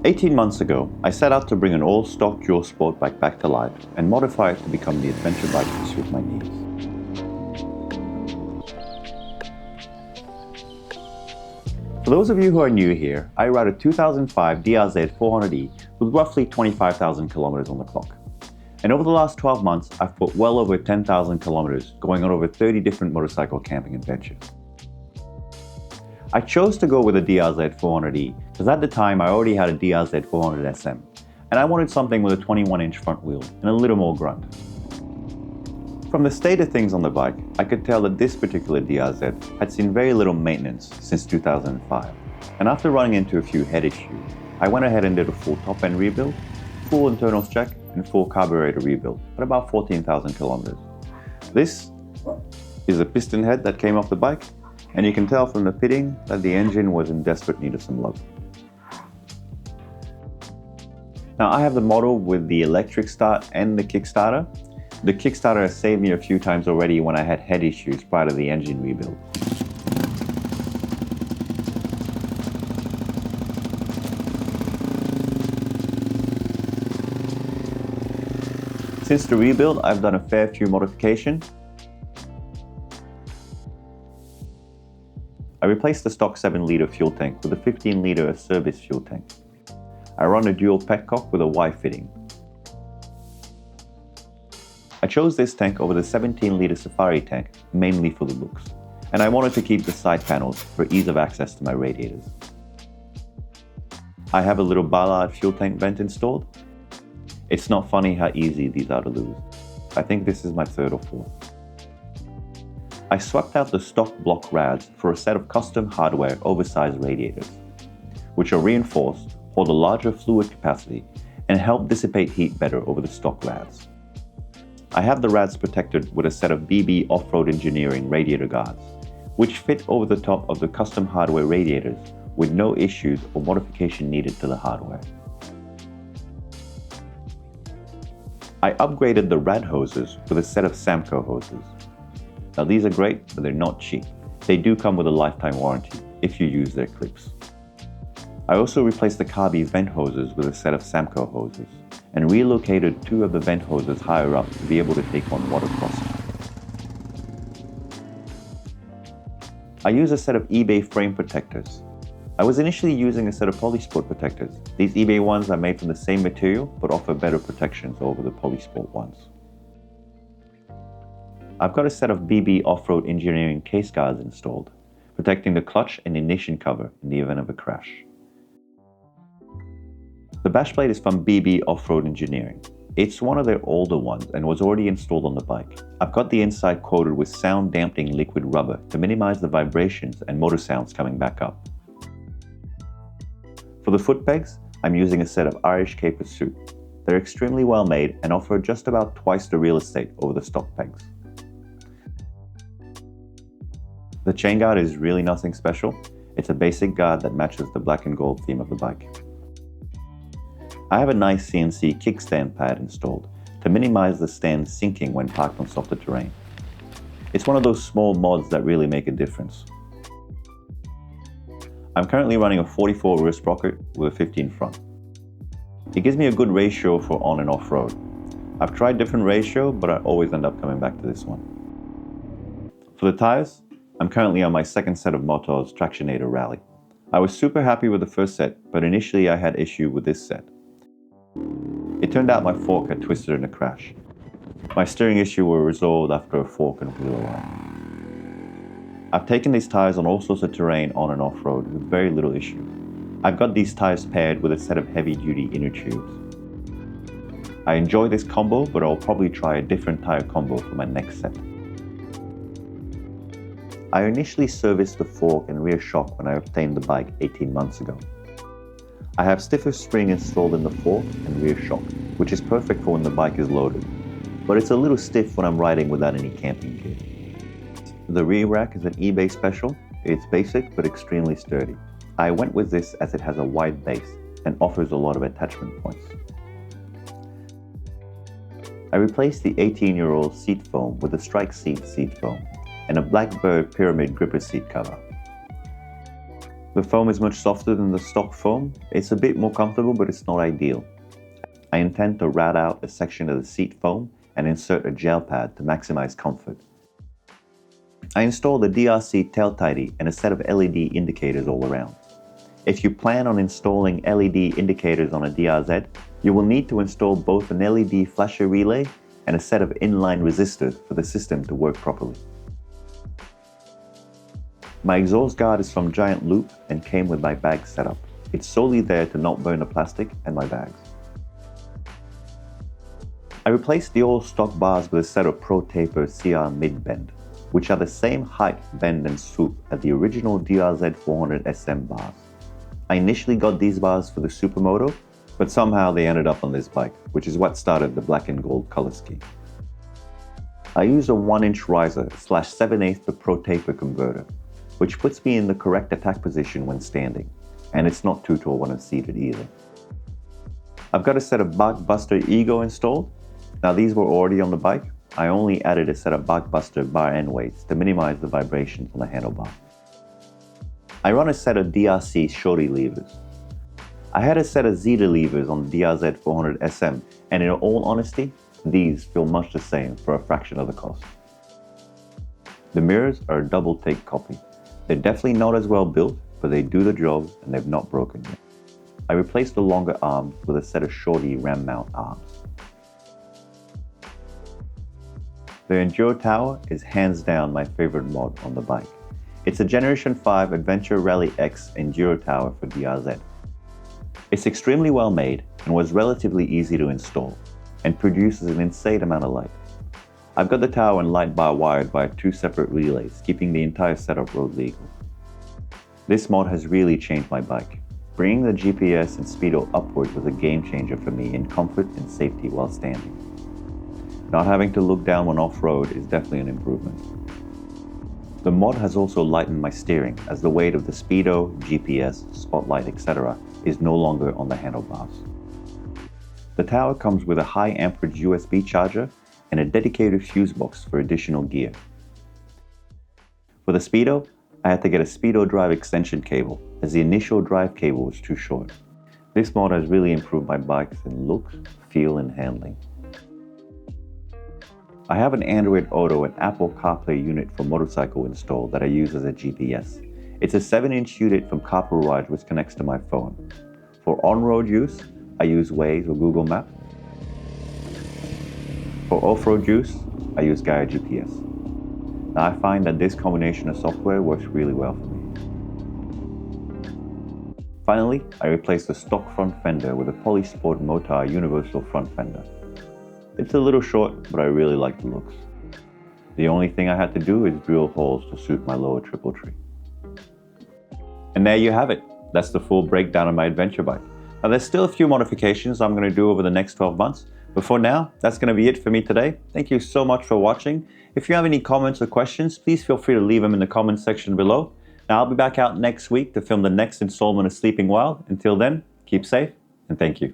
18 months ago, I set out to bring an all-stock Pure Sport bike back to life and modify it to become the adventure bike to suit my needs. For those of you who are new here, I ride a 2005 DRZ400E with roughly 25,000 kilometers on the clock. And over the last 12 months, I've put well over 10,000 kilometers going on over 30 different motorcycle camping adventures. I chose to go with a DRZ400E because at the time I already had a DRZ400 SM, and I wanted something with a 21-inch front wheel and a little more grunt. From the state of things on the bike, I could tell that this particular DRZ had seen very little maintenance since 2005, and after running into a few head issues, I went ahead and did a full top-end rebuild, full internals check, and full carburetor rebuild at about 14,000 kilometers. This is a piston head that came off the bike, and you can tell from the fitting that the engine was in desperate need of some love. Now I have the Moto with the electric start and the Kickstarter. The Kickstarter has saved me a few times already when I had head issues prior to the engine rebuild. Since the rebuild, I've done a fair few modifications. I replaced the stock 7-liter fuel tank with a 15-liter service fuel tank. I run a dual petcock with a Y fitting. I chose this tank over the 17-liter Safari tank mainly for the looks, and I wanted to keep the side panels for ease of access to my radiators. I have a little Ballard fuel tank vent installed. It's not funny how easy these are to lose. I think this is my third or fourth. I swapped out the stock block rads for a set of custom hardware oversized radiators, which are reinforced, hold a larger fluid capacity, and help dissipate heat better over the stock rads. I have the rads protected with a set of BB Off-Road Engineering radiator guards, which fit over the top of the custom hardware radiators with no issues or modification needed to the hardware. I upgraded the rad hoses with a set of Samco hoses. Now these are great, but they're not cheap. They do come with a lifetime warranty if you use their clips. I also replaced the Carburetor Vent Hoses with a set of Samco hoses and relocated 2 of the vent hoses higher up to be able to take on water crossing. I use a set of eBay frame protectors. I was initially using a set of Polysport protectors. These eBay ones are made from the same material but offer better protections over the Polysport ones. I've got a set of BB Off-Road Engineering case guards installed, protecting the clutch and ignition cover in the event of a crash. The bash plate is from BB Off-Road Engineering. It's one of their older ones and was already installed on the bike. I've got the inside coated with sound dampening liquid rubber to minimize the vibrations and motor sounds coming back up. For the foot pegs, I'm using a set of Irish Caper Suit. They're extremely well made and offer just about twice the real estate over the stock pegs. The chain guard is really nothing special. It's a basic guard that matches the black and gold theme of the bike. I have a nice CNC kickstand pad installed to minimize the stand sinking when parked on softer terrain. It's one of those small mods that really make a difference. I'm currently running a 44 rear sprocket with a 15 front. It gives me a good ratio for on and off road. I've tried different ratio, but I always end up coming back to this one. For the tires, I'm currently on my second set of Moto's Tractionator Rally. I was super happy with the first set, but initially I had issue with this set. It turned out my fork had twisted in a crash. My steering issue were resolved after a fork and wheel align. I've taken these tires on all sorts of terrain on and off road with very little issue. I've got these tires paired with a set of heavy duty inner tubes. I enjoy this combo, but I'll probably try a different tire combo for my next set. I initially serviced the fork and rear shock when I obtained the bike 18 months ago. I have stiffer spring installed in the fork and rear shock, which is perfect for when the bike is loaded, but it's a little stiff when I'm riding without any camping gear. The rear rack is an eBay special. It's basic but extremely sturdy. I went with this as it has a wide base and offers a lot of attachment points. I replaced the 18-year-old seat foam with a Strike seat foam and a Blackbird Pyramid gripper seat cover. The foam is much softer than the stock foam. It's a bit more comfortable, but it's not ideal. I intend to rat out a section of the seat foam and insert a gel pad to maximize comfort. I installed a DRC tail tidy and a set of LED indicators all around. If you plan on installing LED indicators on a DRZ, you will need to install both an LED flasher relay and a set of inline resistors for the system to work properly. My exhaust guard is from Giant Loop and came with my bag setup. It's solely there to not burn the plastic and my bags. I replaced the old stock bars with a set of Pro Taper CR mid-bend, which are the same height, bend and swoop as the original DRZ400 SM bars. I initially got these bars for the Supermoto, but somehow they ended up on this bike, which is what started the black and gold color scheme. I used a 1-inch riser / 7/8 the Pro Taper converter, which puts me in the correct attack position when standing, and it's not too tall when I'm seated either. I've got a set of Buster Ego installed. Now these were already on the bike. I only added a set of Buster bar end weights to minimize the vibrations on the handlebar. I run a set of DRC Shorty Levers. I had a set of Zeta levers on the DRZ400 SM, and in all honesty, these feel much the same for a fraction of the cost. The mirrors are a double take copy. They're definitely not as well built, but they do the job and they've not broken yet. I replaced the longer arms with a set of Shorty ram mount arms. The Enduro Tower is hands down my favorite mod on the bike. It's a Generation 5 Adventure Rally X Enduro Tower for DRZ. It's extremely well made and was relatively easy to install, and produces an insane amount of light. I've got the tower and light bar wired via 2 separate relays, keeping the entire setup road legal. This mod has really changed my bike. Bringing the GPS and speedo upwards was a game changer for me in comfort and safety while standing. Not having to look down when off-road is definitely an improvement. The mod has also lightened my steering, as the weight of the speedo, GPS, spotlight, etc. is no longer on the handlebars. The tower comes with a high amperage USB charger and a dedicated fuse box for additional gear. For the speedo, I had to get a speedo drive extension cable, as the initial drive cable was too short. This mod has really improved my bikes in looks, feel and handling. I have an Android Auto and Apple CarPlay unit for motorcycle installed that I use as a GPS. It's a 7-inch unit from Carburetor which connects to my phone. For on-road use, I use Waze or Google Maps. For off-road use, I use Gaia GPS. Now I find that this combination of software works really well for me. Finally, I replaced the stock front fender with a Polysport Moto universal front fender. It's a little short, but I really like the looks. The only thing I had to do is drill holes to suit my lower triple tree. And there you have it. That's the full breakdown of my adventure bike. Now there's still a few modifications I'm going to do over the next 12 months, but for now, that's going to be it for me today. Thank you so much for watching. If you have any comments or questions, please feel free to leave them in the comments section below. Now I'll be back out next week to film the next installment of Sleeping Wild. Until then, keep safe and thank you.